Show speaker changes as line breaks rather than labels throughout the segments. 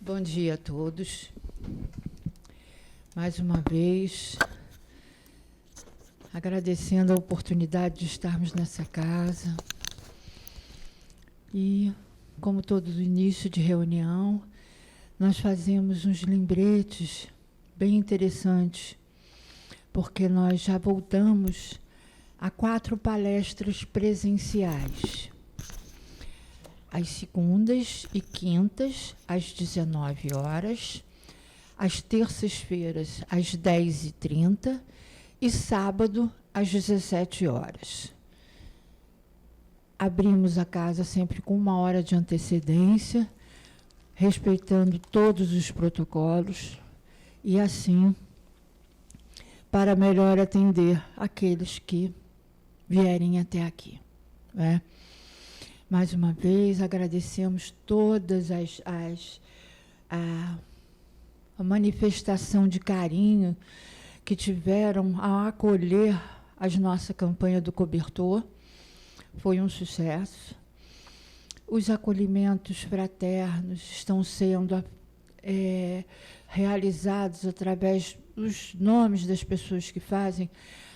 Bom dia a todos. Mais uma vez, agradecendo a oportunidade de estarmos nessa casa. E, como todo início de reunião, nós fazemos uns lembretes bem interessantes, porque nós já voltamos a 4 palestras presenciais. Às segundas e quintas, às 19 horas, às terças-feiras, às 10h30 e sábado, às 17 horas. Abrimos a casa sempre com 1 hora de antecedência, respeitando todos os protocolos e assim, para melhor atender aqueles que vierem até aqui, né? Mais uma vez, agradecemos todas a manifestação de carinho que tiveram ao acolher a nossa campanha do cobertor. Foi um sucesso. Os acolhimentos fraternos estão sendo realizados através dos nomes das pessoas que fazem,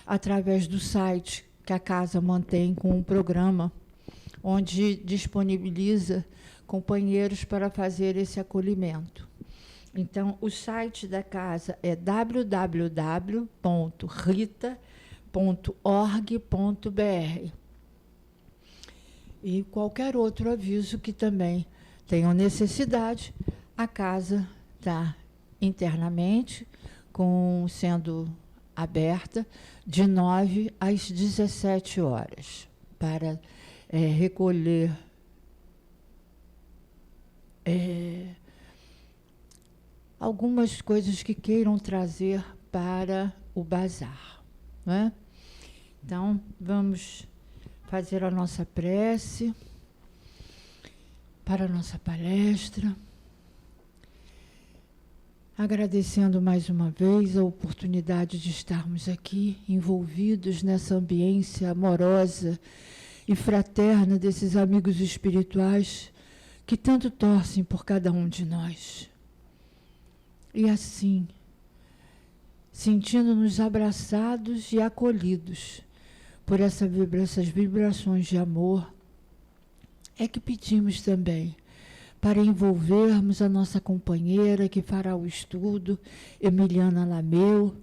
através do site que a casa mantém com um programa onde disponibiliza companheiros para fazer esse acolhimento. Então, o site da casa é www.rita.org.br. E qualquer outro aviso que também tenham necessidade, a casa está internamente, sendo aberta de 9 às 17 horas, para recolher algumas coisas que queiram trazer para o bazar, né? Então, vamos fazer a nossa prece para a nossa palestra, agradecendo mais uma vez a oportunidade de estarmos aqui envolvidos nessa ambiência amorosa e fraterna desses amigos espirituais que tanto torcem por cada um de nós. E assim, sentindo-nos abraçados e acolhidos por essas vibrações de amor, é que pedimos também para envolvermos a nossa companheira que fará o estudo, Emiliana Lameu,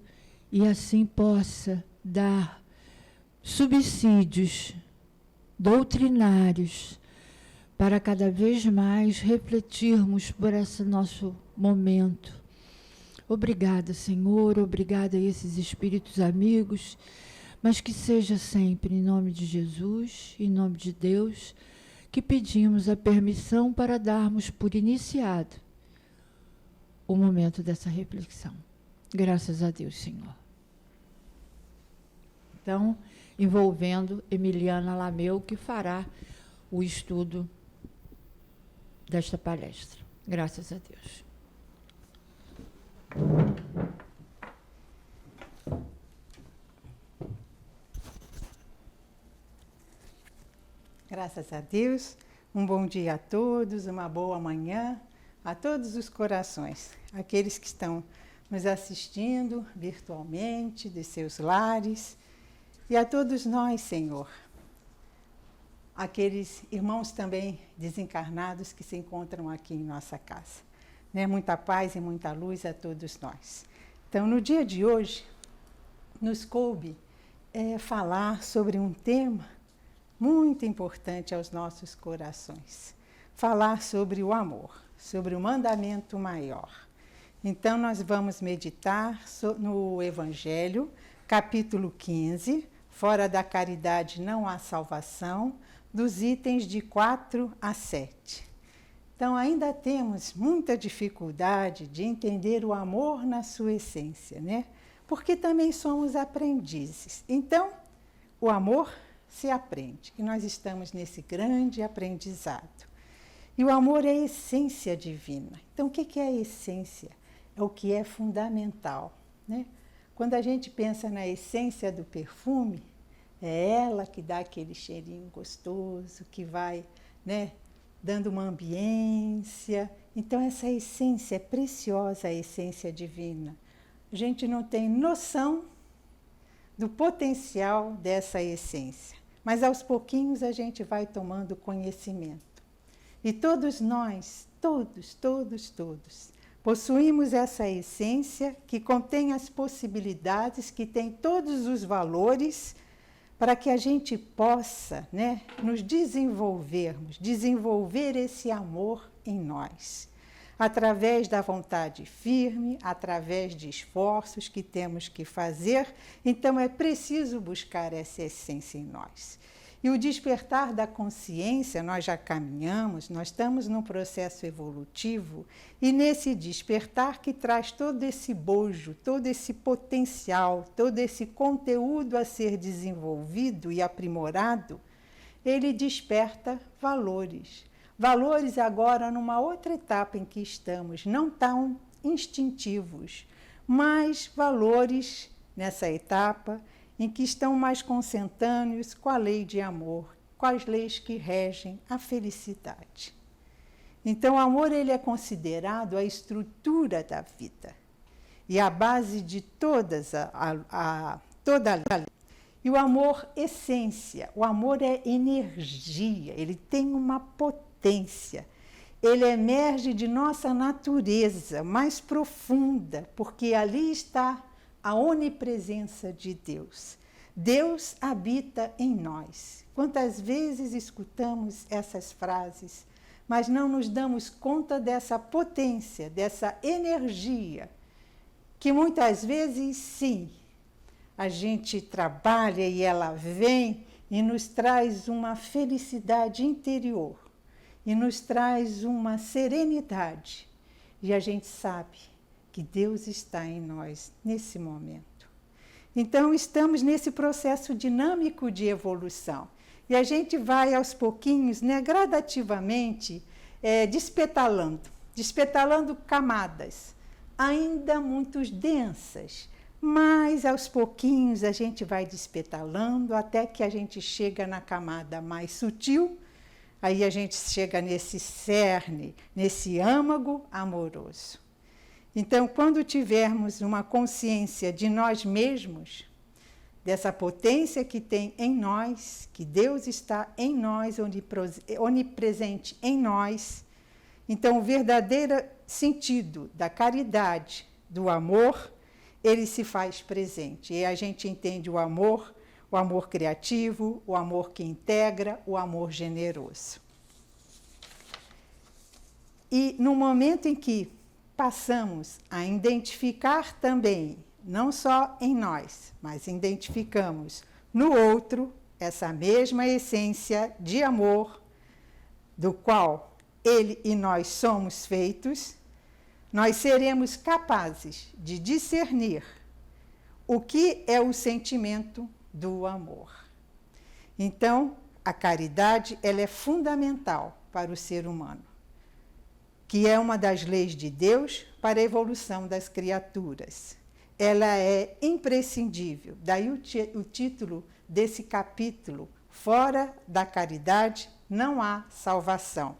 e assim possa dar subsídios doutrinários para cada vez mais refletirmos por esse nosso momento. Obrigada, Senhor, obrigada a esses espíritos amigos, mas que seja sempre em nome de Jesus, em nome de Deus, que pedimos a permissão para darmos por iniciado o momento dessa reflexão. Graças a Deus, Senhor. Então, envolvendo Emiliana Lameu, que fará o estudo desta palestra. Graças a Deus.
Graças a Deus, um bom dia a todos, uma boa manhã a todos os corações, aqueles que estão nos assistindo virtualmente, de seus lares, e a todos nós, Senhor, aqueles irmãos também desencarnados que se encontram aqui em nossa casa. Né? Muita paz e muita luz a todos nós. Então, no dia de hoje, nos coube falar sobre um tema muito importante aos nossos corações. Falar sobre o amor, sobre o mandamento maior. Então, nós vamos meditar no Evangelho, capítulo 15, fora da caridade não há salvação, dos itens de 4 a 7. Então, ainda temos muita dificuldade de entender o amor na sua essência, né? Porque também somos aprendizes. Então, o amor se aprende, e nós estamos nesse grande aprendizado. E o amor é a essência divina. Então, o que é a essência? É o que é fundamental, né? Quando a gente pensa na essência do perfume, é ela que dá aquele cheirinho gostoso, que vai, né, dando uma ambiência. Então, essa essência é preciosa, a essência divina. A gente não tem noção do potencial dessa essência, mas aos pouquinhos a gente vai tomando conhecimento. E todos nós, todos, possuímos essa essência que contém as possibilidades, que tem todos os valores para que a gente possa, né, nos desenvolvermos, desenvolver esse amor em nós, através da vontade firme, através de esforços que temos que fazer. Então é preciso buscar essa essência em nós. E o despertar da consciência, nós já caminhamos, nós estamos num processo evolutivo, e nesse despertar que traz todo esse bojo, todo esse potencial, todo esse conteúdo a ser desenvolvido e aprimorado, ele desperta valores. Valores agora numa outra etapa em que estamos, não tão instintivos, mas valores nessa etapa em que estão mais consentâneos com a lei de amor, com as leis que regem a felicidade. Então, o amor ele é considerado a estrutura da vida e a base de toda a lei. E o amor, essência, o amor é energia, ele tem uma potência. Ele emerge de nossa natureza mais profunda, porque ali está a onipresença de Deus. Deus habita em nós. Quantas vezes escutamos essas frases, mas não nos damos conta dessa potência, dessa energia, que muitas vezes, sim, a gente trabalha e ela vem e nos traz uma felicidade interior, e nos traz uma serenidade. E a gente sabe que Deus está em nós nesse momento. Então, estamos nesse processo dinâmico de evolução. E a gente vai, aos pouquinhos, né, gradativamente, despetalando camadas, ainda muito densas, mas, aos pouquinhos, a gente vai despetalando até que a gente chega na camada mais sutil. Aí a gente chega nesse cerne, nesse âmago amoroso. Então, quando tivermos uma consciência de nós mesmos, dessa potência que tem em nós, que Deus está em nós, onipresente em nós, então o verdadeiro sentido da caridade, do amor, ele se faz presente. E a gente entende o amor criativo, o amor que integra, o amor generoso. E no momento em que passamos a identificar também, não só em nós, mas identificamos no outro essa mesma essência de amor, do qual ele e nós somos feitos, nós seremos capazes de discernir o que é o sentimento do amor. Então, a caridade ela é fundamental para o ser humano, que é uma das leis de Deus para a evolução das criaturas. Ela é imprescindível. Daí o título desse capítulo, Fora da Caridade não há salvação.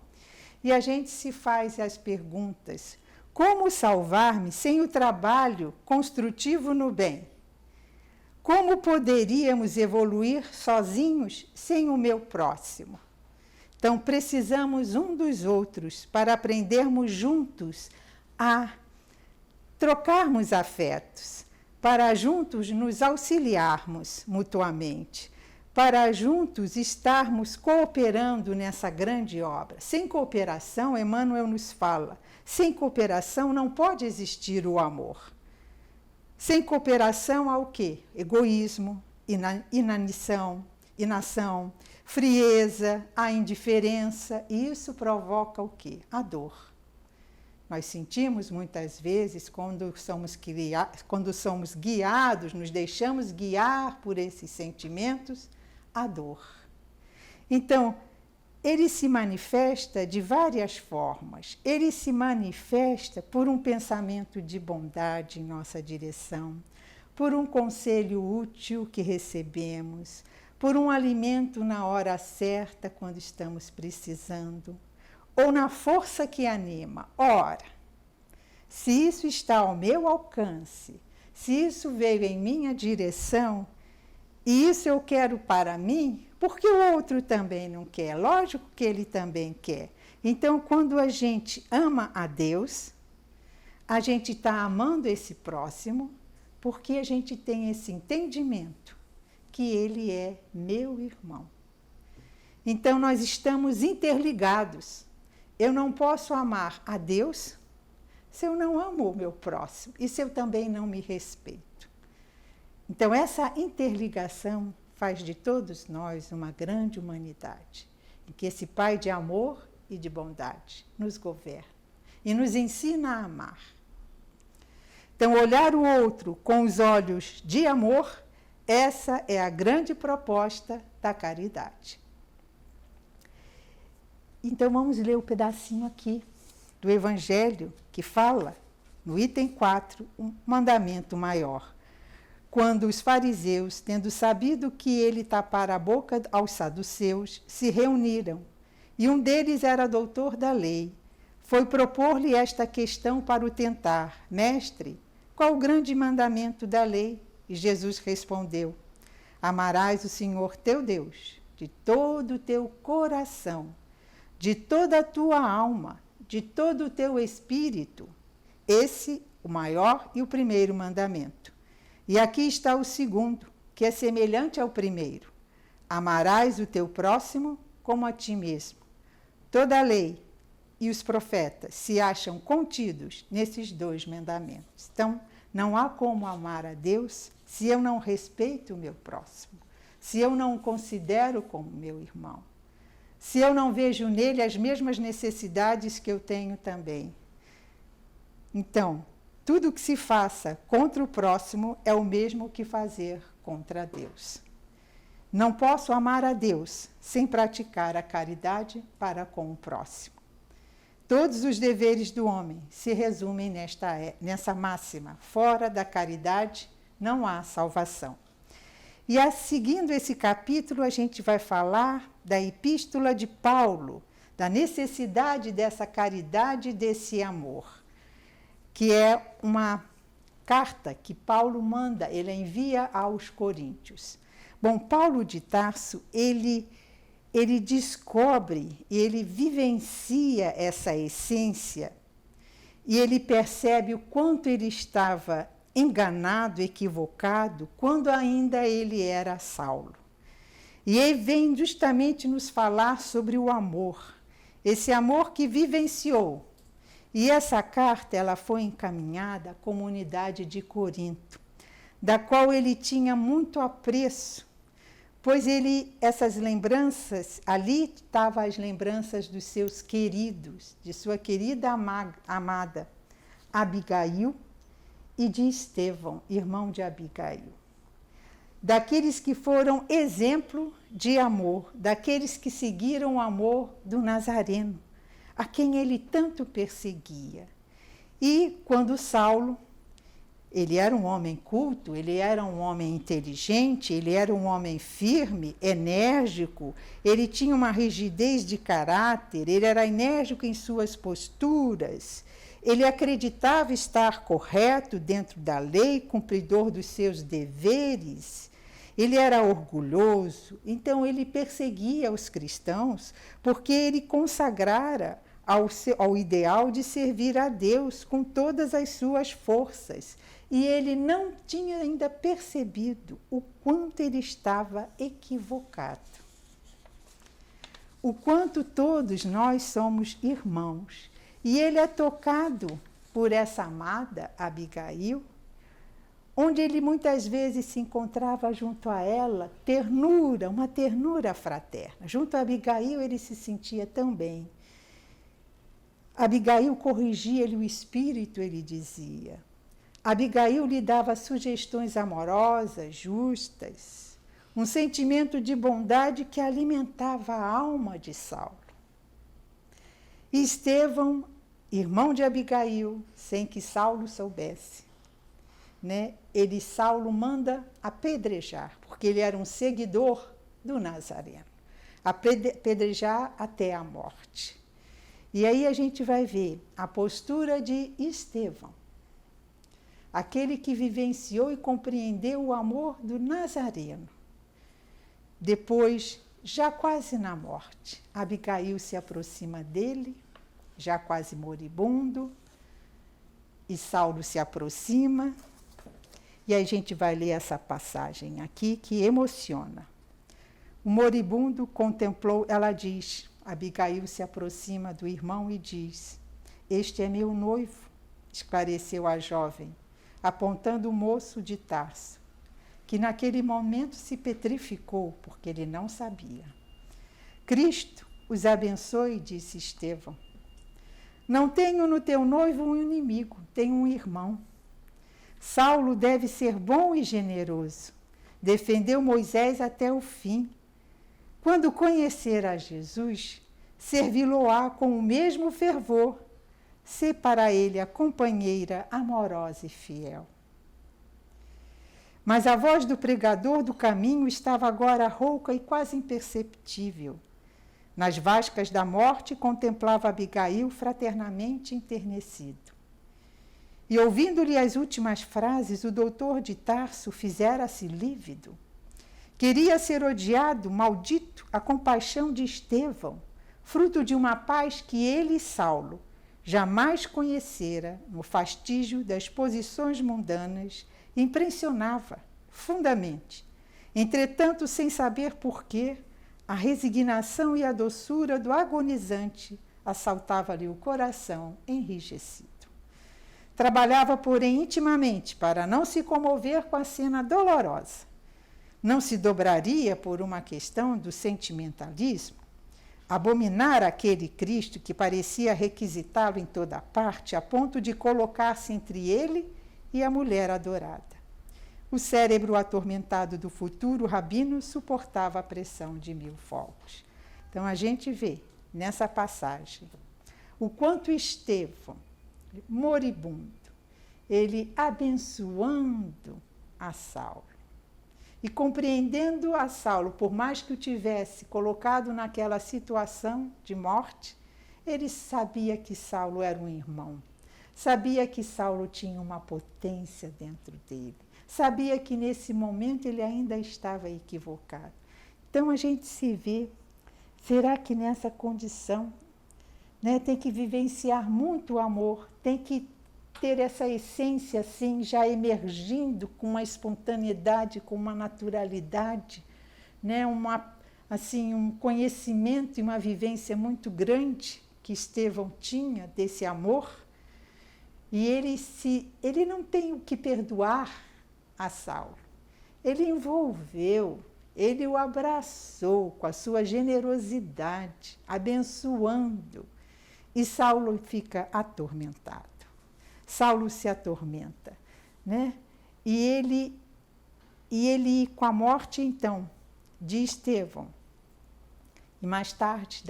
E a gente se faz as perguntas: como salvar-me sem o trabalho construtivo no bem? Como poderíamos evoluir sozinhos sem o meu próximo? Então, precisamos um dos outros para aprendermos juntos a trocarmos afetos, para juntos nos auxiliarmos mutuamente, para juntos estarmos cooperando nessa grande obra. Sem cooperação, Emmanuel nos fala, sem cooperação não pode existir o amor. Sem cooperação há o quê? Egoísmo, inação, frieza, a indiferença, e isso provoca o quê? A dor. Nós sentimos muitas vezes, quando somos guiados, nos deixamos guiar por esses sentimentos, a dor. Então, ele se manifesta de várias formas. Ele se manifesta por um pensamento de bondade em nossa direção, por um conselho útil que recebemos, por um alimento na hora certa quando estamos precisando, ou na força que anima. Ora, se isso está ao meu alcance, se isso veio em minha direção, e isso eu quero para mim, porque o outro também não quer? Lógico que ele também quer. Então, quando a gente ama a Deus, a gente está amando esse próximo, porque a gente tem esse entendimento que ele é meu irmão. Então, nós estamos interligados. Eu não posso amar a Deus se eu não amo o meu próximo e se eu também não me respeito. Então, essa interligação faz de todos nós uma grande humanidade, em que esse Pai de amor e de bondade nos governa e nos ensina a amar. Então, olhar o outro com os olhos de amor, essa é a grande proposta da caridade. Então, vamos ler o pedacinho aqui do Evangelho que fala, no item 4, um mandamento maior. Quando os fariseus, tendo sabido que ele tapara a boca aos saduceus, se reuniram, e um deles era doutor da lei, foi propor-lhe esta questão para o tentar: Mestre, qual o grande mandamento da lei? E Jesus respondeu: Amarás o Senhor teu Deus de todo o teu coração, de toda a tua alma, de todo o teu espírito. Esse, o maior e o primeiro mandamento. E aqui está o segundo, que é semelhante ao primeiro. Amarás o teu próximo como a ti mesmo. Toda a lei e os profetas se acham contidos nesses dois mandamentos. Então, não há como amar a Deus se eu não respeito o meu próximo, se eu não o considero como meu irmão, se eu não vejo nele as mesmas necessidades que eu tenho também. Então, tudo que se faça contra o próximo é o mesmo que fazer contra Deus. Não posso amar a Deus sem praticar a caridade para com o próximo. Todos os deveres do homem se resumem nessa máxima: fora da caridade não há salvação. E seguindo esse capítulo, a gente vai falar da epístola de Paulo, da necessidade dessa caridade e desse amor, que é uma carta que Paulo manda, ele envia aos Coríntios. Bom, Paulo de Tarso, ele descobre e ele vivencia essa essência e ele percebe o quanto ele estava enganado, equivocado, quando ainda ele era Saulo. E ele vem justamente nos falar sobre o amor, esse amor que vivenciou. E essa carta ela foi encaminhada à comunidade de Corinto, da qual ele tinha muito apreço, pois essas lembranças, ali estavam as lembranças dos seus queridos, de sua querida amada Abigail e de Estevão, irmão de Abigail. Daqueles que foram exemplo de amor, daqueles que seguiram o amor do Nazareno, a quem ele tanto perseguia. E quando Saulo, ele era um homem culto, ele era um homem inteligente, ele era um homem firme, enérgico, ele tinha uma rigidez de caráter, ele era enérgico em suas posturas, ele acreditava estar correto dentro da lei, cumpridor dos seus deveres, ele era orgulhoso, então ele perseguia os cristãos porque ele consagrara ao ideal de servir a Deus com todas as suas forças. E ele não tinha ainda percebido o quanto ele estava equivocado. O quanto todos nós somos irmãos. E ele é tocado por essa amada Abigail, onde ele muitas vezes se encontrava junto a ela, ternura, uma ternura fraterna. Junto a Abigail ele se sentia tão bem. Abigail corrigia-lhe o espírito, ele dizia. Abigail lhe dava sugestões amorosas, justas, um sentimento de bondade que alimentava a alma de Saulo. E Estevão, irmão de Abigail, sem que Saulo soubesse, Saulo manda apedrejar, porque ele era um seguidor do Nazareno, apedrejar até a morte. E aí a gente vai ver a postura de Estevão, aquele que vivenciou e compreendeu o amor do Nazareno. Depois, já quase na morte, Abigail se aproxima dele, já quase moribundo, e Saulo se aproxima. E aí a gente vai ler essa passagem aqui que emociona. O moribundo contemplou, ela diz, Abigail se aproxima do irmão e diz: "Este é meu noivo", esclareceu a jovem, apontando o moço de Tarso, que naquele momento se petrificou, porque ele não sabia. "Cristo os abençoe", disse Estevão. "Não tenho no teu noivo um inimigo, tenho um irmão. Saulo deve ser bom e generoso. Defendeu Moisés até o fim. Quando conhecer a Jesus, servi-lo-á com o mesmo fervor. Sê para ele a companheira amorosa e fiel." Mas a voz do pregador do caminho estava agora rouca e quase imperceptível. Nas vascas da morte, contemplava Abigail fraternamente enternecido. E ouvindo-lhe as últimas frases, o doutor de Tarso fizera-se lívido. Queria ser odiado, maldito, a compaixão de Estevão, fruto de uma paz que ele e Saulo jamais conhecera no fastígio das posições mundanas, impressionava fundamente. Entretanto, sem saber porquê, a resignação e a doçura do agonizante assaltava-lhe o coração enrijecido. Trabalhava, porém, intimamente para não se comover com a cena dolorosa. Não se dobraria por uma questão do sentimentalismo. Abominar aquele Cristo que parecia requisitá-lo em toda parte, a ponto de colocar-se entre ele e a mulher adorada. O cérebro atormentado do futuro rabino suportava a pressão de 1000 fogos. Então a gente vê nessa passagem o quanto Estevão, moribundo, ele abençoando a Saulo e compreendendo a Saulo, por mais que o tivesse colocado naquela situação de morte, ele sabia que Saulo era um irmão, sabia que Saulo tinha uma potência dentro dele, sabia que nesse momento ele ainda estava equivocado. Então a gente se vê, será que nessa condição, né, tem que vivenciar muito o amor, tem que ter essa essência assim já emergindo com uma espontaneidade, com uma naturalidade, né, um conhecimento e uma vivência muito grande que Estevão tinha desse amor. E ele não tem o que perdoar a Saulo. Ele envolveu, ele o abraçou com a sua generosidade, abençoando. E Saulo fica atormentado. Saulo se atormenta, né? E ele com a morte, então, de Estevão, e mais tarde,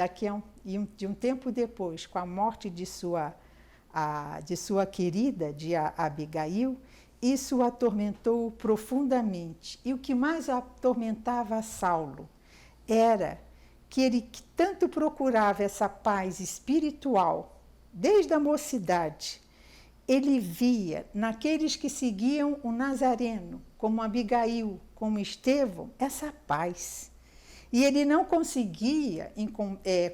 de um tempo depois, com a morte de sua querida, de Abigail, isso o atormentou profundamente. E o que mais atormentava a Saulo era que ele tanto procurava essa paz espiritual, desde a mocidade, ele via naqueles que seguiam o Nazareno, como Abigail, como Estevão, essa paz. E ele não conseguia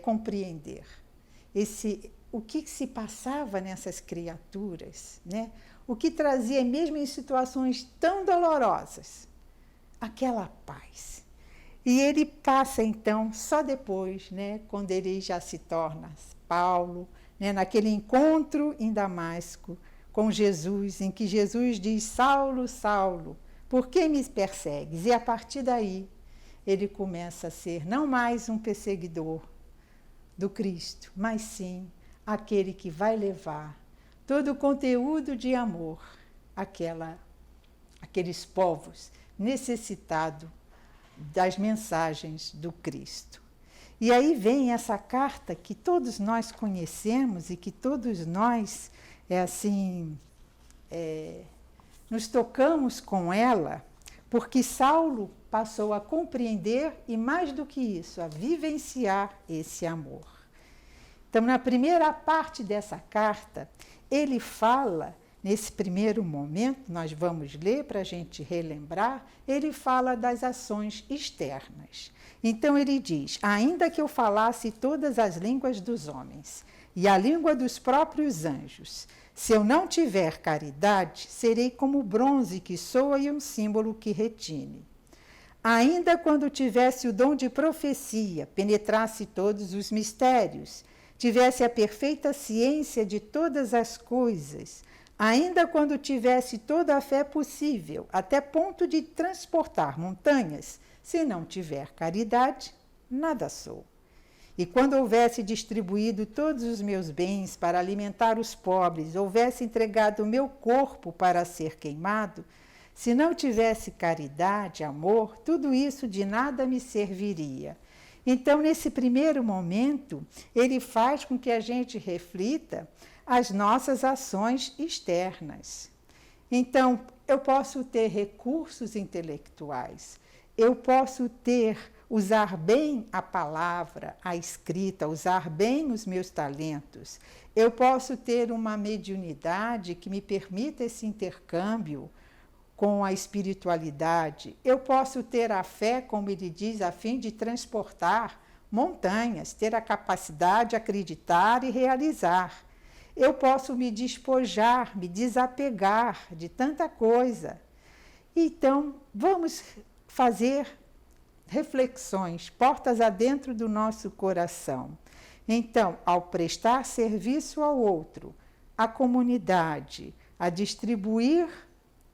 compreender o que se passava nessas criaturas, né? O que trazia, mesmo em situações tão dolorosas, aquela paz. E ele passa, então, só depois, né, quando ele já se torna Paulo, né, naquele encontro em Damasco com Jesus, em que Jesus diz: "Saulo, Saulo, por que me persegues?" E a partir daí, ele começa a ser não mais um perseguidor do Cristo, mas sim aquele que vai levar todo o conteúdo de amor àqueles povos necessitados das mensagens do Cristo. E aí vem essa carta que todos nós conhecemos e que todos nós, nos tocamos com ela, porque Saulo passou a compreender e, mais do que isso, a vivenciar esse amor. Então, na primeira parte dessa carta, ele fala, nesse primeiro momento, nós vamos ler para a gente relembrar, ele fala das ações externas. Então, ele diz: ainda que eu falasse todas as línguas dos homens e a língua dos próprios anjos, se eu não tiver caridade, serei como o bronze que soa e um símbolo que retine. Ainda quando tivesse o dom de profecia, penetrasse todos os mistérios, tivesse a perfeita ciência de todas as coisas, ainda quando tivesse toda a fé possível, até ponto de transportar montanhas, se não tiver caridade, nada sou. E quando houvesse distribuído todos os meus bens para alimentar os pobres, houvesse entregado o meu corpo para ser queimado, se não tivesse caridade, amor, tudo isso de nada me serviria. Então, nesse primeiro momento, ele faz com que a gente reflita as nossas ações externas. Então, eu posso ter recursos intelectuais, eu posso usar bem a palavra, a escrita, usar bem os meus talentos. Eu posso ter uma mediunidade que me permita esse intercâmbio com a espiritualidade. Eu posso ter a fé, como ele diz, a fim de transportar montanhas, ter a capacidade de acreditar e realizar. Eu posso me despojar, me desapegar de tanta coisa. Então, vamos fazer reflexões, portas adentro do nosso coração. Então, ao prestar serviço ao outro, à comunidade, a distribuir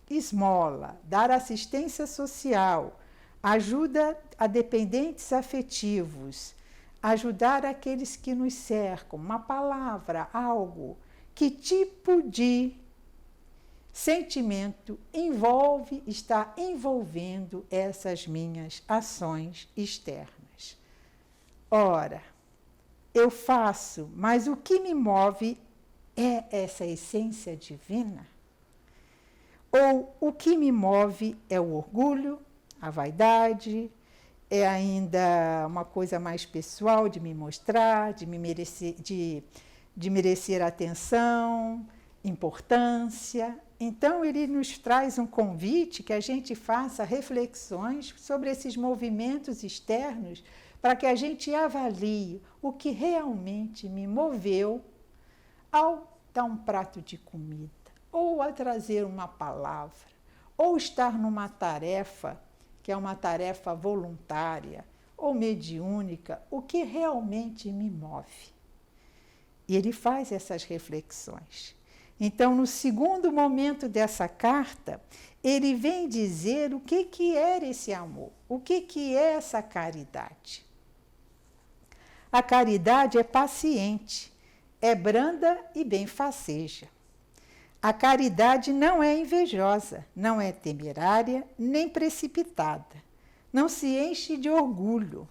esmola, dar assistência social, ajuda a dependentes afetivos, ajudar aqueles que nos cercam, uma palavra, algo. Que tipo de sentimento está envolvendo essas minhas ações externas? Ora, eu faço, mas o que me move é essa essência divina? Ou o que me move é o orgulho, a vaidade, é ainda uma coisa mais pessoal de me mostrar, de merecer atenção, importância? Então, ele nos traz um convite que a gente faça reflexões sobre esses movimentos externos para que a gente avalie o que realmente me moveu ao dar um prato de comida, ou a trazer uma palavra, ou estar numa tarefa, que é uma tarefa voluntária ou mediúnica, o que realmente me move. E ele faz essas reflexões. Então, no segundo momento dessa carta, ele vem dizer o que é esse amor, o que é essa caridade. A caridade é paciente, é branda e benfaceja. A caridade não é invejosa, não é temerária, nem precipitada. Não se enche de orgulho,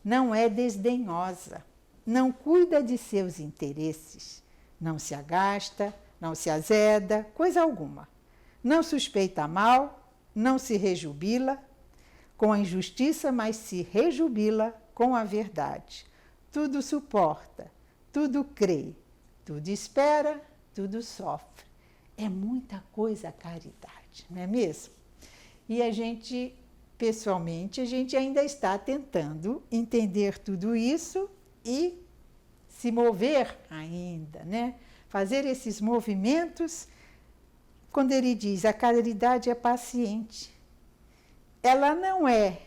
não é desdenhosa, não cuida de seus interesses, não se agasta, não se azeda, coisa alguma. Não suspeita mal, não se rejubila com a injustiça, mas se rejubila com a verdade. Tudo suporta, tudo crê, tudo espera, tudo sofre. É muita coisa a caridade, não é mesmo? E a gente, pessoalmente, a gente ainda está tentando entender tudo isso e se mover ainda, né? Fazer esses movimentos. Quando ele diz a caridade é paciente, ela não é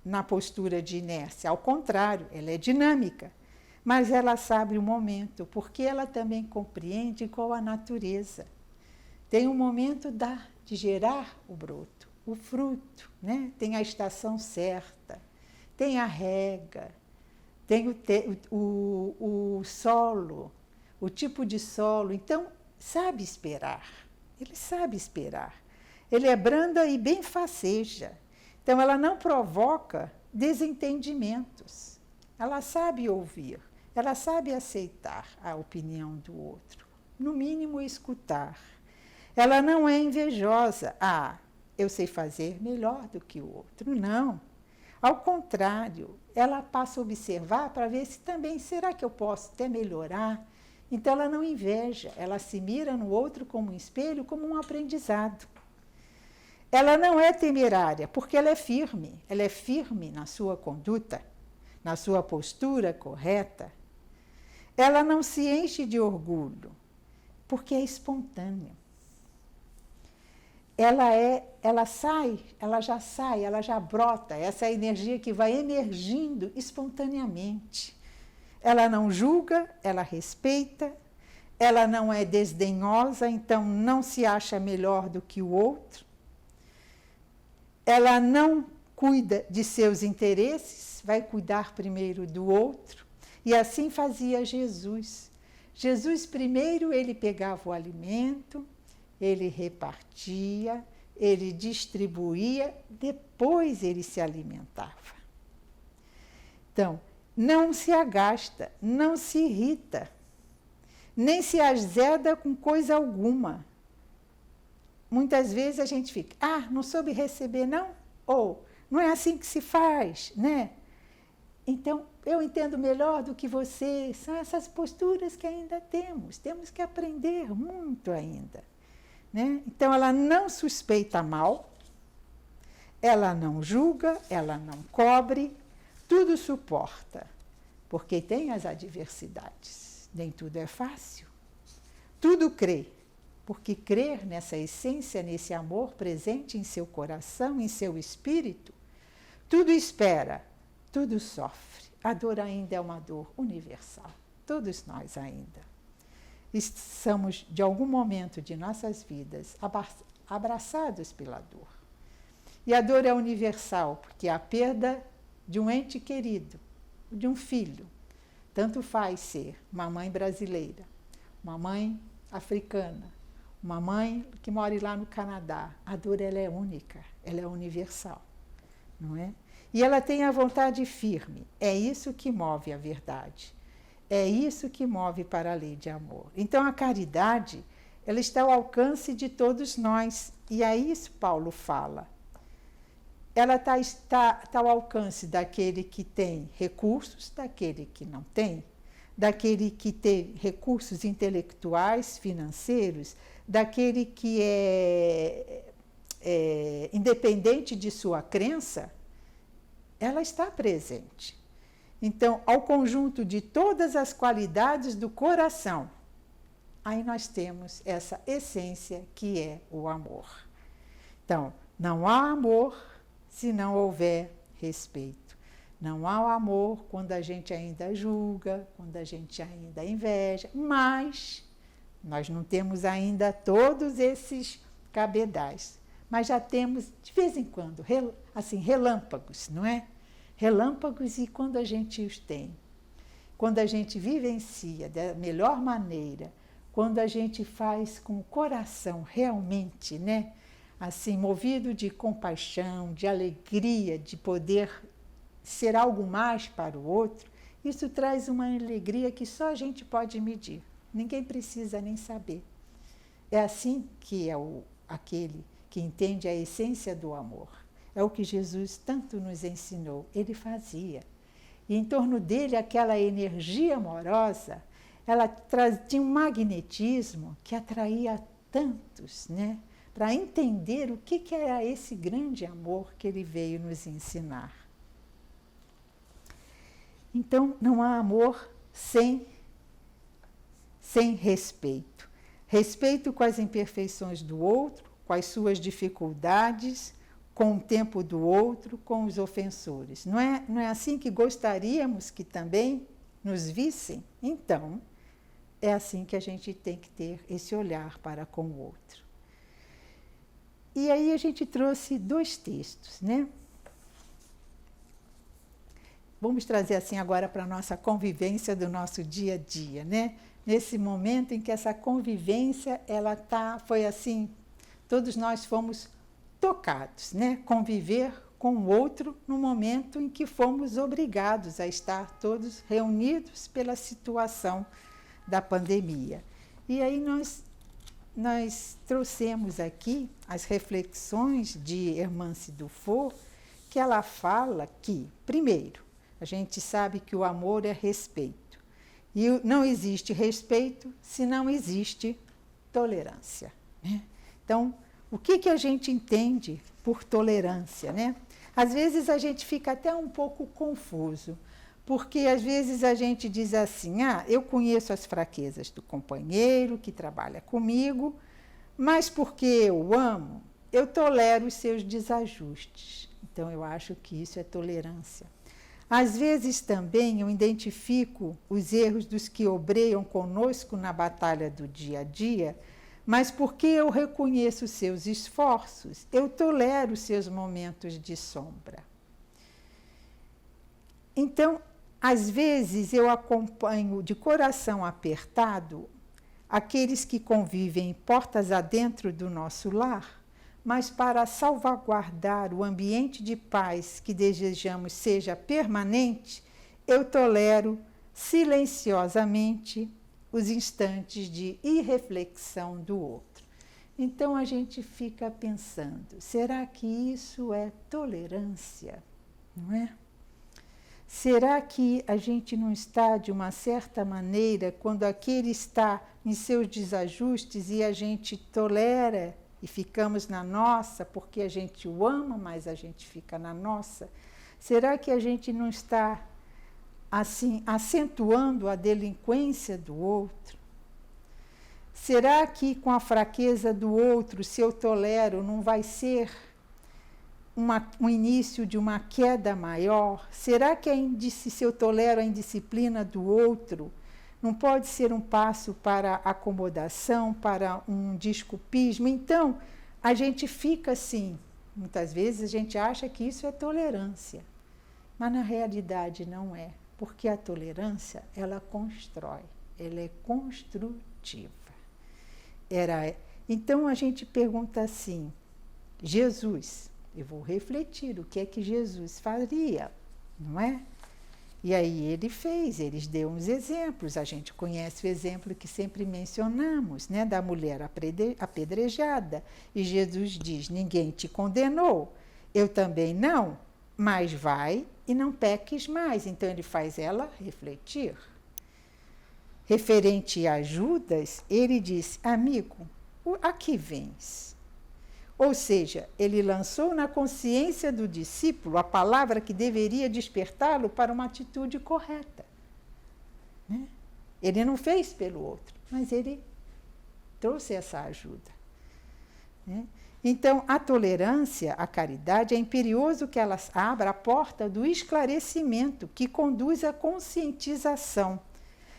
na postura de inércia, ao contrário, ela é dinâmica, mas ela sabe o momento, porque ela também compreende qual a natureza. Tem um momento de gerar o broto, o fruto, né? Tem a estação certa, tem a rega, tem o solo, o tipo de solo. Então, sabe esperar, ele sabe esperar. Ele é branda e benfaceja. Então, ela não provoca desentendimentos. Ela sabe ouvir, ela sabe aceitar a opinião do outro, no mínimo escutar. Ela não é invejosa. Ah, eu sei fazer melhor do que o outro. Não. Ao contrário, ela passa a observar para ver se também, será que eu posso até melhorar? Então ela não inveja, ela se mira no outro como um espelho, como um aprendizado. Ela não é temerária, porque ela é firme na sua conduta, na sua postura correta. Ela não se enche de orgulho, porque é espontânea. Ela já brota, essa energia que vai emergindo espontaneamente. Ela não julga, ela respeita, ela não é desdenhosa, então não se acha melhor do que o outro. Ela não cuida de seus interesses, vai cuidar primeiro do outro. E assim fazia Jesus. Jesus primeiro ele pegava o alimento, ele repartia, ele distribuía, depois ele se alimentava. Então, não se agasta, não se irrita, nem se azeda com coisa alguma. Muitas vezes a gente fica, não soube receber não? Ou, não é assim que se faz, né? Então, eu entendo melhor do que você. São essas posturas que ainda temos que aprender muito ainda. Né? Então, ela não suspeita mal, ela não julga, ela não cobre, tudo suporta, porque tem as adversidades. Nem tudo é fácil. Tudo crê, porque crer nessa essência, nesse amor presente em seu coração, em seu espírito, tudo espera, tudo sofre. A dor ainda é uma dor universal. Todos nós ainda estamos, de algum momento de nossas vidas, abraçados pela dor. E a dor é universal, porque a perda de um ente querido, de um filho, tanto faz ser uma mãe brasileira, uma mãe africana, uma mãe que mora lá no Canadá. A dor ela é única, ela é universal, não é? E ela tem a vontade firme. É isso que move a verdade. É isso que move para a lei de amor. Então, a caridade, ela está ao alcance de todos nós. E é isso que Paulo fala. Ela está ao alcance daquele que tem recursos, daquele que não tem, daquele que tem recursos intelectuais, financeiros, daquele que é independente de sua crença. Ela está presente. Então, ao conjunto de todas as qualidades do coração, aí nós temos essa essência que é o amor. Então, não há amor se não houver respeito. Não há o amor quando a gente ainda julga, quando a gente ainda inveja, mas nós não temos ainda todos esses cabedais. Mas já temos, de vez em quando, assim, relâmpagos, não é? Relâmpagos, e quando a gente os tem, quando a gente vivencia da melhor maneira, quando a gente faz com o coração realmente, né? Assim, movido de compaixão, de alegria, de poder ser algo mais para o outro, isso traz uma alegria que só a gente pode medir. Ninguém precisa nem saber. É assim que é aquele que entende a essência do amor. É o que Jesus tanto nos ensinou. Ele fazia. E em torno dele, aquela energia amorosa, ela tinha um magnetismo que atraía tantos, né? Para entender o que era esse grande amor que ele veio nos ensinar. Então, não há amor sem respeito. Respeito com as imperfeições do outro, com as suas dificuldades, com o tempo do outro, com os ofensores. Não é assim que gostaríamos que também nos vissem? Então, é assim que a gente tem que ter esse olhar para com o outro. E aí a gente trouxe 2 textos, né? Vamos trazer assim agora para a nossa convivência do nosso dia a dia, né? Nesse momento em que essa convivência, foi assim, todos nós fomos tocados, né? Conviver com o outro no momento em que fomos obrigados a estar todos reunidos pela situação da pandemia. E aí nós trouxemos aqui as reflexões de Hermance Dufour, porque ela fala que, primeiro, a gente sabe que o amor é respeito. E não existe respeito se não existe tolerância, né? Então, o que a gente entende por tolerância, né? Às vezes a gente fica até um pouco confuso, porque às vezes a gente diz assim: eu conheço as fraquezas do companheiro que trabalha comigo, mas porque eu o amo, eu tolero os seus desajustes. Então, eu acho que isso é tolerância. Às vezes também eu identifico os erros dos que obreiam conosco na batalha do dia a dia, mas porque eu reconheço os seus esforços, eu tolero os seus momentos de sombra. Então, às vezes eu acompanho de coração apertado aqueles que convivem portas adentro do nosso lar, mas para salvaguardar o ambiente de paz que desejamos seja permanente, eu tolero silenciosamente os instantes de irreflexão do outro. Então a gente fica pensando, será que isso é tolerância? Não é? Será que a gente não está, de uma certa maneira, quando aquele está em seus desajustes e a gente tolera e ficamos na nossa, porque a gente o ama, mas a gente fica na nossa? Será que a gente não está, assim, acentuando a delinquência do outro? Será que com a fraqueza do outro, se eu tolero, não vai ser um início de uma queda maior? Será que se eu tolero a indisciplina do outro, não pode ser um passo para a acomodação, para um desculpismo? Então, a gente fica assim, muitas vezes a gente acha que isso é tolerância, mas na realidade não é, porque a tolerância, ela constrói, ela é construtiva. Então a gente pergunta assim, Jesus, eu vou refletir o que é que Jesus faria, não é? E aí ele deu uns exemplos. A gente conhece o exemplo que sempre mencionamos, né, da mulher apedrejada. E Jesus diz: ninguém te condenou, eu também não, mas vai e não peques mais. Então ele faz ela refletir. Referente a Judas, ele diz: amigo, a que vens? Ou seja, ele lançou na consciência do discípulo a palavra que deveria despertá-lo para uma atitude correta, né? Ele não fez pelo outro, mas ele trouxe essa ajuda, né? Então, a tolerância, a caridade, é imperioso que ela abra a porta do esclarecimento que conduz à conscientização.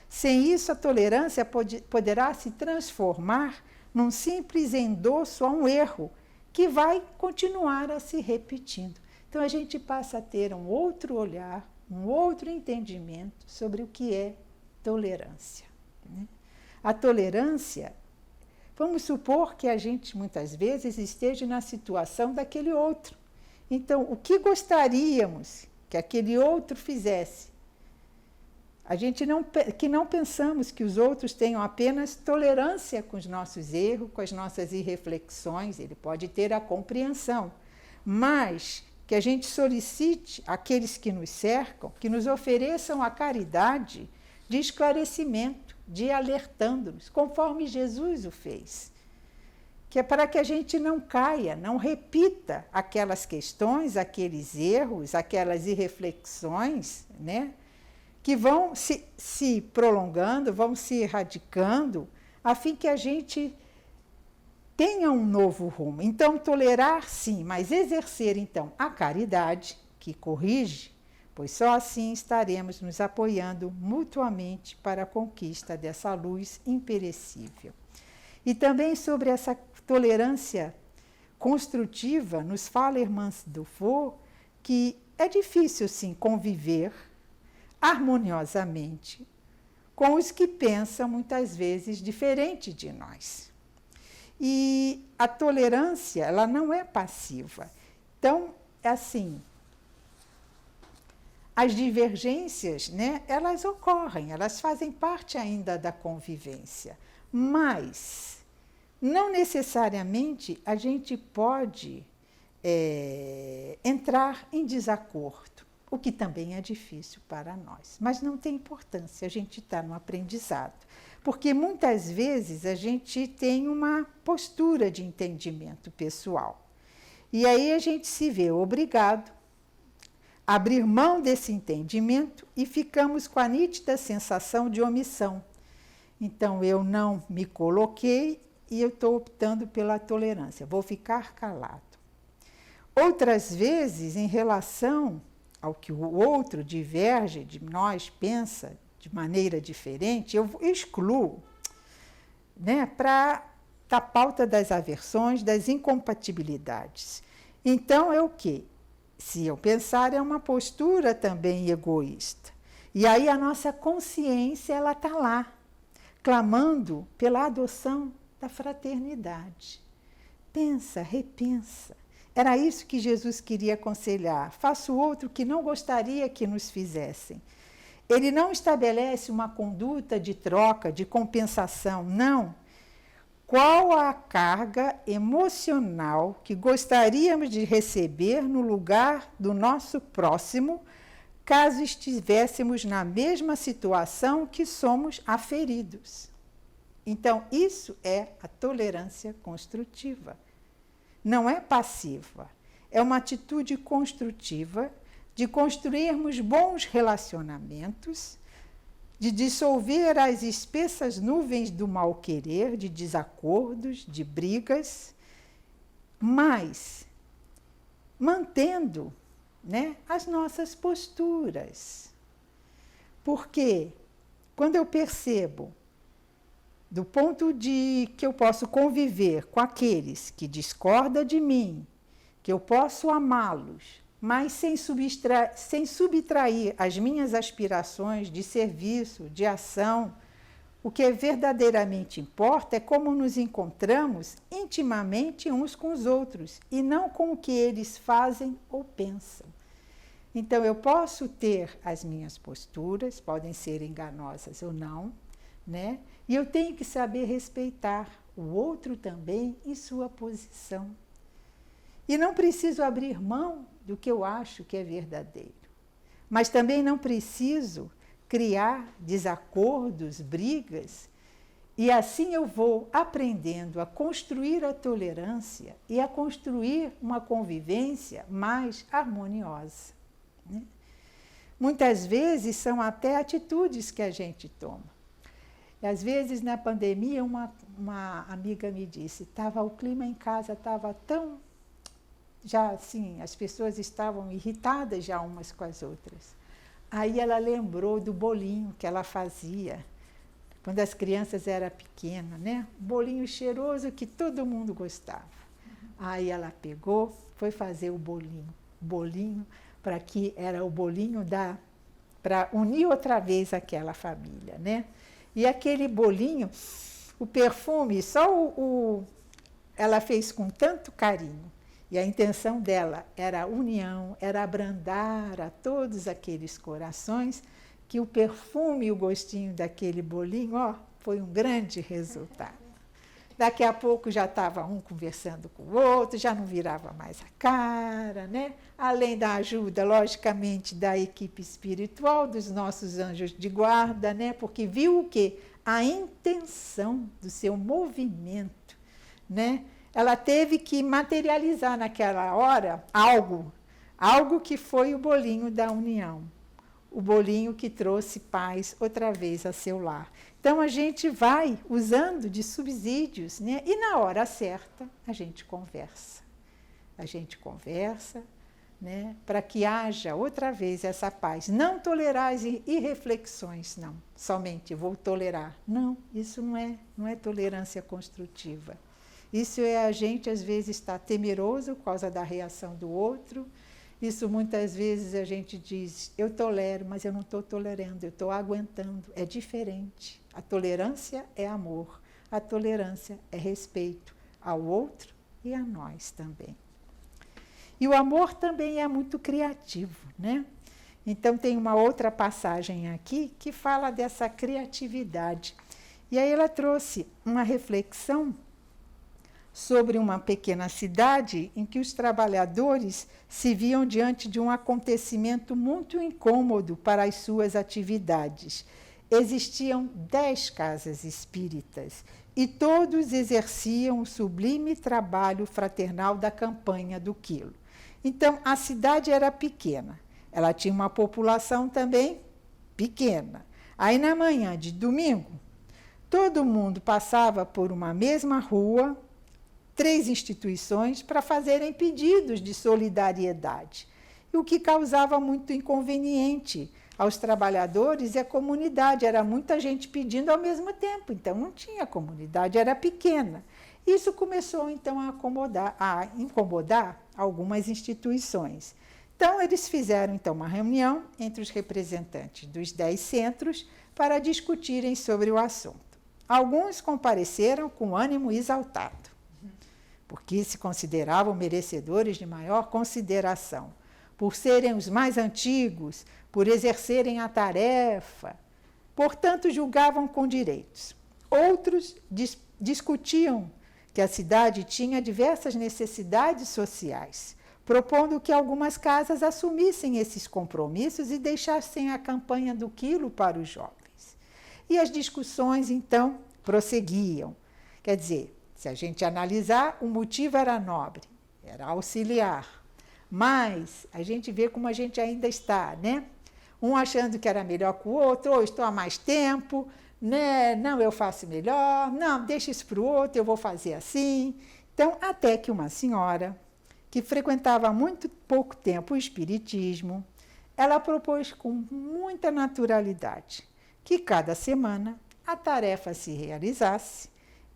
Sem isso, a tolerância poderá se transformar num simples endosso a um erro, que vai continuar a se repetindo. Então, a gente passa a ter um outro olhar, um outro entendimento sobre o que é tolerância, né? A tolerância, vamos supor que a gente, muitas vezes, esteja na situação daquele outro. Então, o que gostaríamos que aquele outro fizesse? A gente não pensamos que os outros tenham apenas tolerância com os nossos erros, com as nossas irreflexões. Ele pode ter a compreensão, mas que a gente solicite àqueles que nos cercam, que nos ofereçam a caridade de esclarecimento, de alertando-nos, conforme Jesus o fez. Que é para que a gente não caia, não repita aquelas questões, aqueles erros, aquelas irreflexões, né, que vão se prolongando, vão se erradicando, a fim que a gente tenha um novo rumo. Então, tolerar sim, mas exercer então a caridade, que corrige, pois só assim estaremos nos apoiando mutuamente para a conquista dessa luz imperecível. E também sobre essa tolerância construtiva, nos fala a irmã Dufour que é difícil sim conviver harmoniosamente com os que pensam muitas vezes diferente de nós. E a tolerância, ela não é passiva. Então, assim, as divergências, né, elas ocorrem, elas fazem parte ainda da convivência, mas não necessariamente a gente pode entrar em desacordo, o que também é difícil para nós. Mas não tem importância, a gente está no aprendizado. Porque muitas vezes a gente tem uma postura de entendimento pessoal. E aí a gente se vê obrigado a abrir mão desse entendimento e ficamos com a nítida sensação de omissão. Então, eu não me coloquei e eu estou optando pela tolerância, vou ficar calado. Outras vezes, em relação ao que o outro diverge de nós, pensa de maneira diferente, eu excluo, né, para a pauta das aversões, das incompatibilidades. Então, é o quê? Se eu pensar, é uma postura também egoísta. E aí a nossa consciência ela está lá, clamando pela adoção da fraternidade. Pensa, repensa. Era isso que Jesus queria aconselhar. Faça o outro que não gostaria que nos fizessem. Ele não estabelece uma conduta de troca, de compensação, não. Qual a carga emocional que gostaríamos de receber no lugar do nosso próximo, caso estivéssemos na mesma situação que somos aferidos? Então, isso é a tolerância construtiva. Não é passiva, é uma atitude construtiva de construirmos bons relacionamentos, de dissolver as espessas nuvens do mal-querer, de desacordos, de brigas, mas mantendo, né, as nossas posturas. Porque quando eu percebo, do ponto de que eu posso conviver com aqueles que discordam de mim, que eu posso amá-los, mas sem subtrair as minhas aspirações de serviço, de ação, o que verdadeiramente importa é como nos encontramos intimamente uns com os outros, e não com o que eles fazem ou pensam. Então, eu posso ter as minhas posturas, podem ser enganosas ou não, né? E eu tenho que saber respeitar o outro também em sua posição. E não preciso abrir mão do que eu acho que é verdadeiro. Mas também não preciso criar desacordos, brigas, e assim eu vou aprendendo a construir a tolerância e a construir uma convivência mais harmoniosa, né? Muitas vezes são até atitudes que a gente toma. E às vezes, na pandemia, uma amiga me disse, o clima em casa estava tão... Já assim, as pessoas estavam irritadas já umas com as outras. Aí ela lembrou do bolinho que ela fazia quando as crianças eram pequenas, né? Um bolinho cheiroso que todo mundo gostava. Aí ela pegou, foi fazer o bolinho para que era o bolinho para unir outra vez aquela família, né? E aquele bolinho, o perfume, ela fez com tanto carinho. E a intenção dela era a união, era abrandar a todos aqueles corações, que o perfume e o gostinho daquele bolinho, foi um grande resultado. Daqui a pouco já estava um conversando com o outro, já não virava mais a cara, né? Além da ajuda, logicamente, da equipe espiritual, dos nossos anjos de guarda, né? Porque viu o quê? A intenção do seu movimento, né? Ela teve que materializar naquela hora algo que foi o bolinho da união, o bolinho que trouxe paz outra vez a seu lar. Então, a gente vai usando de subsídios, né? E na hora certa, a gente conversa. Né? Para que haja outra vez essa paz. Não tolerar as irreflexões, não. Somente vou tolerar. Não, isso não é tolerância construtiva. Isso é a gente, às vezes, estar temeroso por causa da reação do outro. Isso, muitas vezes, a gente diz, eu tolero, mas eu não estou tolerando, eu estou aguentando. É diferente. A tolerância é amor. A tolerância é respeito ao outro e a nós também. E o amor também é muito criativo, né? Então, tem uma outra passagem aqui que fala dessa criatividade. E aí ela trouxe uma reflexão sobre uma pequena cidade em que os trabalhadores se viam diante de um acontecimento muito incômodo para as suas atividades. Existiam 10 casas espíritas e todos exerciam o sublime trabalho fraternal da campanha do quilo. Então, a cidade era pequena, ela tinha uma população também pequena. Aí, na manhã de domingo, todo mundo passava por uma mesma rua, 3 instituições, para fazerem pedidos de solidariedade, o que causava muito inconveniente aos trabalhadores e à comunidade. Era muita gente pedindo ao mesmo tempo, então não tinha comunidade, era pequena. Isso começou, então, a incomodar algumas instituições. Então, eles fizeram então, uma reunião entre os representantes dos 10 centros para discutirem sobre o assunto. Alguns compareceram com ânimo exaltado, porque se consideravam merecedores de maior consideração, por serem os mais antigos, por exercerem a tarefa, portanto, julgavam com direitos. Outros discutiam que a cidade tinha diversas necessidades sociais, propondo que algumas casas assumissem esses compromissos e deixassem a campanha do quilo para os jovens. E as discussões, então, prosseguiam. Quer dizer, se a gente analisar, o motivo era nobre, era auxiliar. Mas a gente vê como a gente ainda está, né? Um achando que era melhor que o outro, ou estou há mais tempo, né? Não, eu faço melhor, não, deixa isso para o outro, eu vou fazer assim. Então, até que uma senhora, que frequentava há muito pouco tempo o espiritismo, ela propôs com muita naturalidade que cada semana a tarefa se realizasse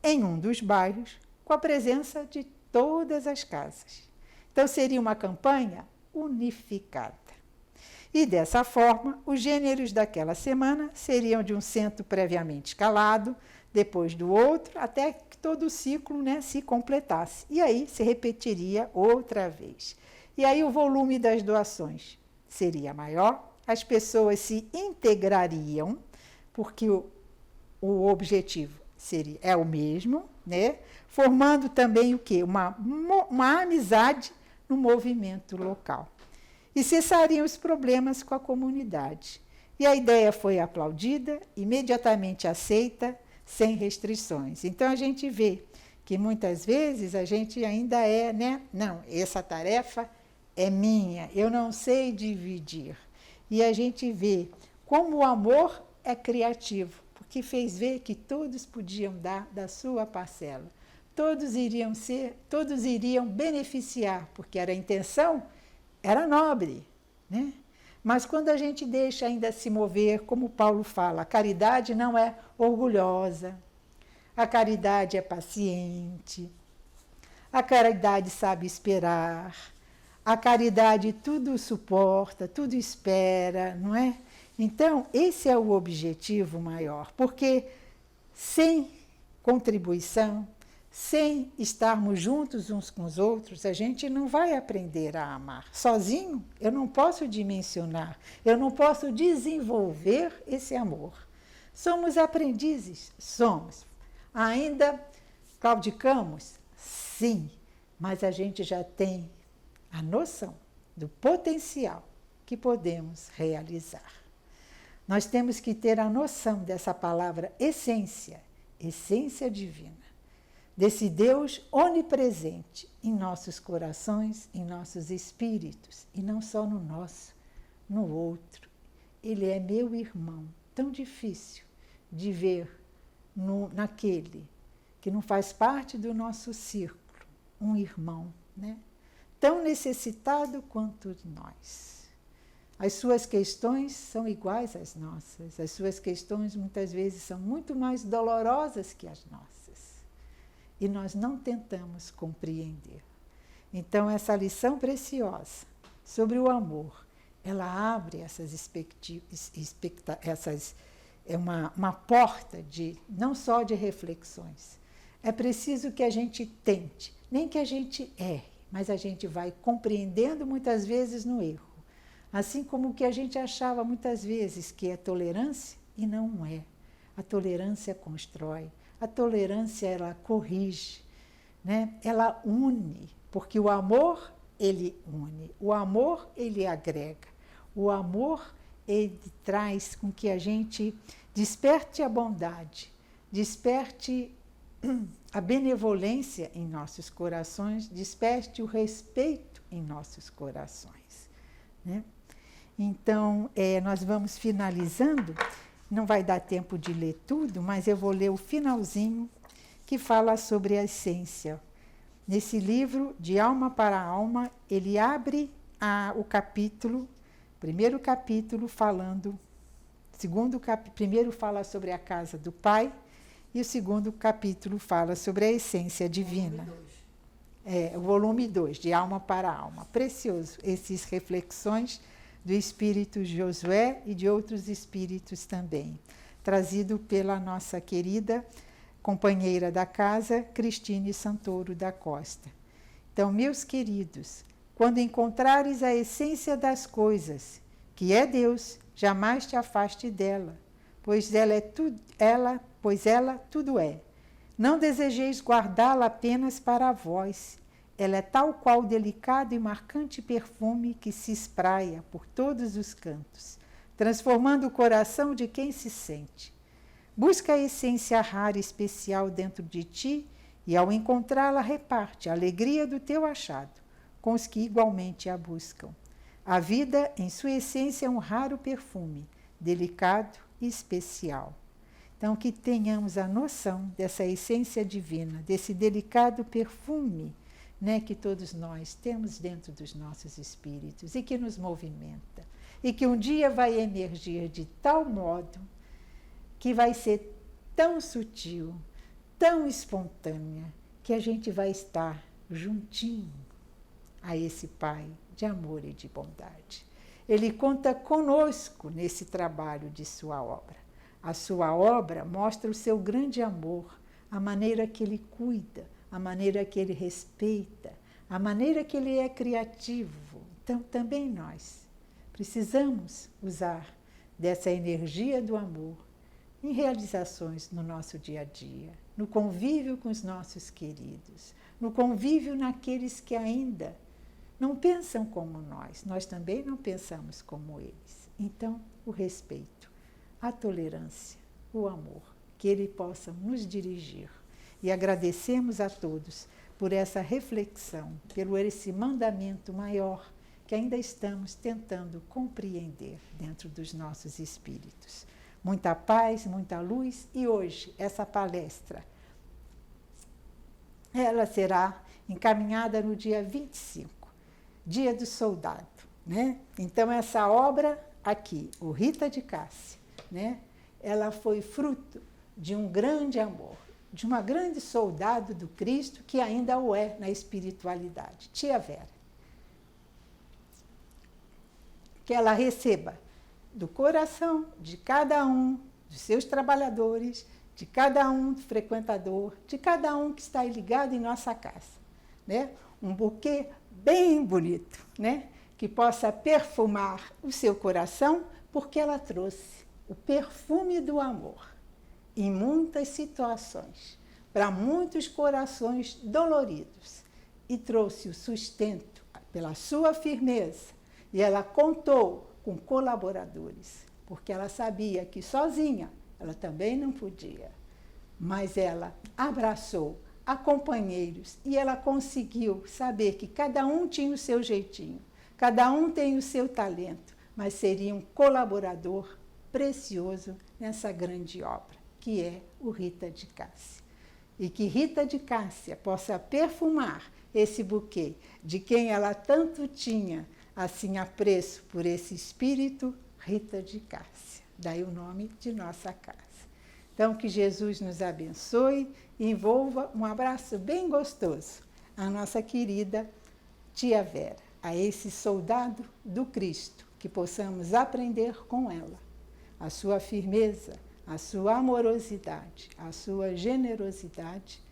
em um dos bairros, com a presença de todas as casas. Então, seria uma campanha unificada. E, dessa forma, os gêneros daquela semana seriam de um centro previamente escalado, depois do outro, até que todo o ciclo, né, se completasse. E aí se repetiria outra vez. E aí o volume das doações seria maior, as pessoas se integrariam, porque o objetivo é o mesmo, né? Formando também o quê? Uma amizade no movimento local. E cessariam os problemas com a comunidade. E a ideia foi aplaudida, imediatamente aceita, sem restrições. Então, a gente vê que muitas vezes a gente ainda é, né? Não, essa tarefa é minha, eu não sei dividir. E a gente vê como o amor é criativo, que fez ver que todos podiam dar da sua parcela. Todos iriam beneficiar, porque a intenção era nobre, né? Mas quando a gente deixa ainda se mover, como Paulo fala, a caridade não é orgulhosa, a caridade é paciente, a caridade sabe esperar, a caridade tudo suporta, tudo espera, não é? Então, esse é o objetivo maior, porque sem contribuição, sem estarmos juntos uns com os outros, a gente não vai aprender a amar. Sozinho, eu não posso dimensionar, eu não posso desenvolver esse amor. Somos aprendizes? Somos. Ainda claudicamos? Sim, mas a gente já tem a noção do potencial que podemos realizar. Nós temos que ter a noção dessa palavra essência, essência divina, desse Deus onipresente em nossos corações, em nossos espíritos, e não só no nosso, no outro. Ele é meu irmão, tão difícil de ver naquele que não faz parte do nosso círculo, um irmão, né? Tão necessitado quanto nós. As suas questões são iguais às nossas, as suas questões muitas vezes são muito mais dolorosas que as nossas. E nós não tentamos compreender. Então, essa lição preciosa sobre o amor, ela abre essas uma porta não só de reflexões. É preciso que a gente tente, nem que a gente erre, mas a gente vai compreendendo muitas vezes no erro. Assim como o que a gente achava muitas vezes que é tolerância, e não é. A tolerância constrói, a tolerância ela corrige. né? Ela une, porque o amor, ele une. O amor, ele agrega. O amor, ele traz com que a gente desperte a bondade, desperte a benevolência em nossos corações, desperte o respeito em nossos corações, né? Então, nós vamos finalizando, não vai dar tempo de ler tudo, mas eu vou ler o finalzinho que fala sobre a essência. Nesse livro, De Alma para Alma, ele abre o capítulo, primeiro capítulo falando, primeiro fala sobre a casa do Pai, e o segundo capítulo fala sobre a essência divina. O volume 2, De Alma para Alma. Precioso, essas reflexões do espírito Josué e de outros espíritos também, trazido pela nossa querida companheira da casa, Cristine Santoro da Costa. Então, meus queridos, quando encontrares a essência das coisas, que é Deus, jamais te afaste dela, pois ela tudo é. Não desejeis guardá-la apenas para vós. Ela é tal qual o delicado e marcante perfume que se espraia por todos os cantos, transformando o coração de quem se sente. Busca a essência rara e especial dentro de ti e, ao encontrá-la, reparte a alegria do teu achado com os que igualmente a buscam. A vida, em sua essência, é um raro perfume, delicado e especial. Então, que tenhamos a noção dessa essência divina, desse delicado perfume, né, que todos nós temos dentro dos nossos espíritos e que nos movimenta. E que um dia vai emergir de tal modo que vai ser tão sutil, tão espontânea, que a gente vai estar juntinho a esse Pai de amor e de bondade. Ele conta conosco nesse trabalho de sua obra. A sua obra mostra o seu grande amor, a maneira que ele cuida, a maneira que ele respeita, a maneira que ele é criativo. Então, também nós precisamos usar dessa energia do amor em realizações no nosso dia a dia, no convívio com os nossos queridos, no convívio naqueles que ainda não pensam como nós também não pensamos como eles. Então, o respeito, a tolerância, o amor, que ele possa nos dirigir. E agradecemos a todos por essa reflexão, pelo esse mandamento maior que ainda estamos tentando compreender dentro dos nossos espíritos. Muita paz, muita luz, e hoje essa palestra, ela será encaminhada no dia 25, Dia do Soldado, né? Então essa obra aqui, o Rita de Cássia, né? Ela foi fruto de um grande amor, de uma grande soldado do Cristo que ainda o é na espiritualidade, Tia Vera. Que ela receba do coração de cada um dos seus trabalhadores, de cada um frequentador, de cada um que está ligado em nossa casa, né? Um buquê bem bonito, né? Que possa perfumar o seu coração, porque ela trouxe o perfume do amor em muitas situações, para muitos corações doloridos, e trouxe o sustento pela sua firmeza, e ela contou com colaboradores, porque ela sabia que sozinha ela também não podia, mas ela abraçou a companheiros e ela conseguiu saber que cada um tinha o seu jeitinho, cada um tem o seu talento, mas seria um colaborador precioso nessa grande obra, que é o Rita de Cássia. E que Rita de Cássia possa perfumar esse buquê de quem ela tanto tinha assim apreço por esse espírito, Rita de Cássia. Daí o nome de nossa casa. Então, que Jesus nos abençoe e envolva um abraço bem gostoso à nossa querida Tia Vera, a esse soldado do Cristo, que possamos aprender com ela a sua firmeza, a sua amorosidade, a sua generosidade,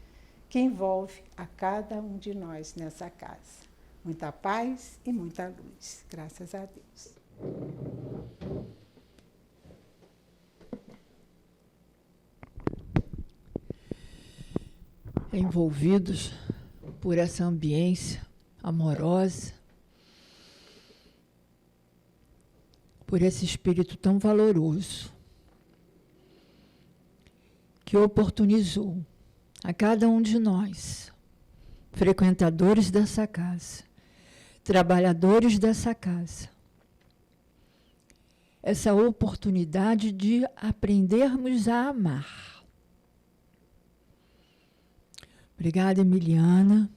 que envolve a cada um de nós nessa casa. Muita paz e muita luz. Graças a Deus.
Envolvidos por essa ambiência amorosa, por esse espírito tão valoroso que oportunizou a cada um de nós, frequentadores dessa casa, trabalhadores dessa casa, essa oportunidade de aprendermos a amar. Obrigada, Emiliana.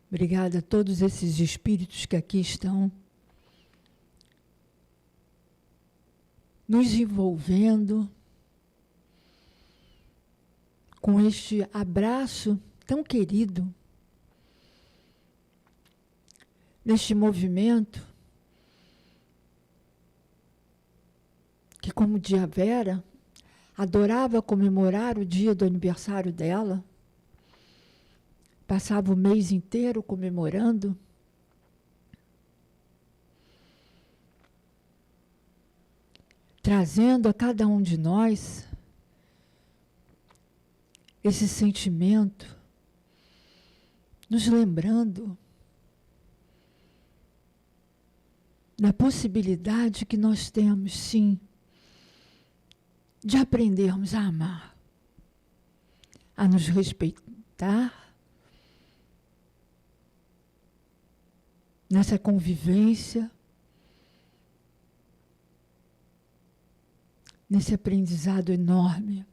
Obrigada a todos esses espíritos que aqui estão nos envolvendo com este abraço tão querido, neste movimento que, como Tia Vera, adorava comemorar o dia do aniversário dela, passava o mês inteiro comemorando. Trazendo a cada um de nós esse sentimento, nos lembrando da possibilidade que nós temos, sim, de aprendermos a amar, a nos respeitar, nessa convivência, nesse aprendizado enorme,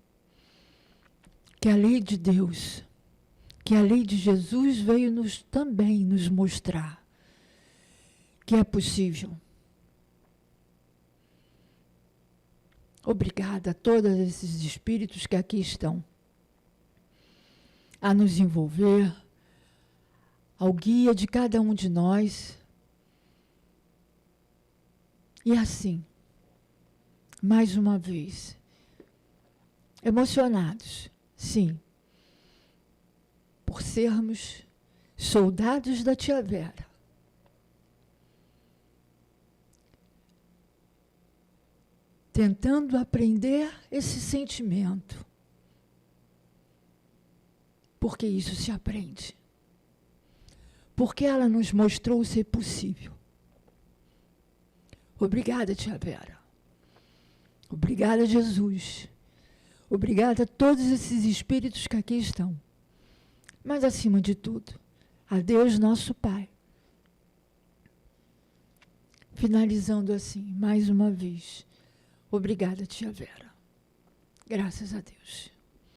que a lei de Deus, que a lei de Jesus veio também nos mostrar que é possível. Obrigada a todos esses espíritos que aqui estão, a nos envolver, ao guia de cada um de nós. E assim, mais uma vez, emocionados, sim, por sermos soldados da Tia Vera. Tentando aprender esse sentimento. Porque isso se aprende. Porque ela nos mostrou ser possível. Obrigada, Tia Vera. Obrigada, Jesus. Obrigada a todos esses espíritos que aqui estão. Mas, acima de tudo, a Deus nosso Pai. Finalizando assim, mais uma vez. Obrigada, Tia Vera. Graças a Deus.